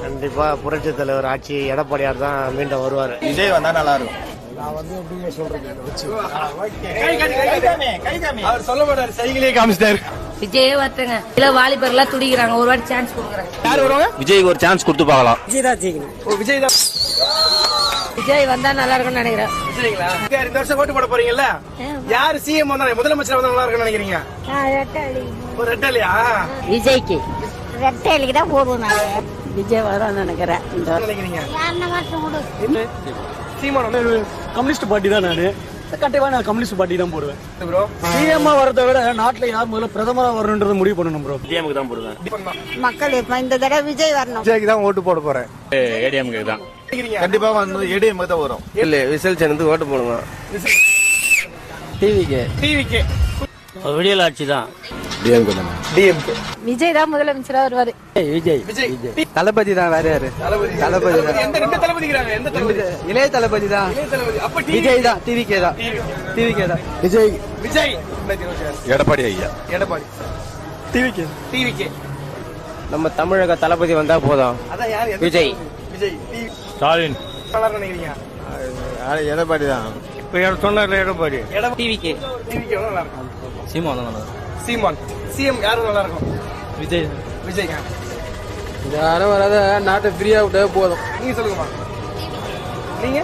கண்டிப்பா புரட்சி தலைவர் ஆட்சி எடப்பாடியார் தான் மீண்டும் வருவார். விஜய் வந்தா நல்லா இருக்கும். நான் வந்து எப்படிங்க சொல்றது, அவர் சொல்ல மாட்டாரு, சைக்கிளே காமிச்சிட்டாரு. விஜயே வரட்டுங்க. இல்ல வாலிபர் எல்லாம் துடிக்கிறாங்க, ஒரு வாட்டி சான்ஸ் கொடுக்குறாங்க. யார் வருவாங்க? விஜய்க்கு ஒரு சான்ஸ் கொடுத்து பார்க்கலாம். விஜய் தான் ஜெயிக்கணும். விஜய் தான். விஜய் வந்தா நல்லா இருக்கும்னு நினைக்கிறேன். சரிங்களா? இந்த வருஷம் ஓட்டு போட போறீங்கல்ல, யார் சிஎம் வந்தா முதலமைச்சர் வந்தா நல்லா இருக்கும்னு நினைக்கிறீங்க? ஒரு ரெட்டலையா? விஜய்க்கு ரெட்டையிலுக்கு தான் போடுவோம். நான் விஜய் வரான்னு நினைக்கிறேன். நினைக்கிறீங்க? கம்யூனிஸ்ட் பார்ட்டி தான். நானு கண்டிப்பா நான் கம்யூனிஸ்ட் பார்ட்டி தான் போடுவேன் ப்ரோ. சிஎம்மா வரதை விட நாட்டுல யார் முதல்ல பிரதமரா வரணும்ன்றத முடிவு பண்ணணும் ப்ரோ. டிஎம்க்கு தான் போடுவேன். மக்கள் இந்த தடவை விஜய் வரணும். விஜய்க்கு தான் ஓட்டு போட போறேன். ஏடிஎம்க்கு தான். கண்டிப்பா வந்து ஏடிஎம் தான் வரும். இல்ல விசில் சேர்ந்து ஓட்டு போடுங்க. டிவிக்கு விடியல் ஆட்சி தான். டிஎம்கே. விஜய் தான் முதலமைச்சரா வருவாரு. விஜய் தளபதி தான். வேற யாரு? தளபதி தான். எந்த ரெண்டு தளபதிக்கிறாங்க? எந்த தளபதி? இளைய தளபதி தான். இளைய தளபதி. அப்ப விஜய் தான். டிவிக்கே தான். டிவிக்கே தான். விஜய் விஜய். எடப்பாடி ஐயா. எடப்பாடி. டிவிக்கு. நம்ம தமிழக தளபதி வந்தா போதும். அதான் யார்? விஜய். விஜய். ஸ்டாலின். நல்லா நினைக்கிறீங்க? எடப்பாடி தான். இப்ப சொன்னார்ல எடப்பாடி. டிவிக்கு நல்லா இருக்கும். சீமான் நல்லா இருக்கும். சீமான். சிஎம் யாரும் நல்லா இருக்கும்? விஜய். விஜய்ங்க. யாரும் வராத, நாட்டை ஃப்ரீயா விட்டா போதும். நீங்க சொல்லுங்கம்மா. நீங்க?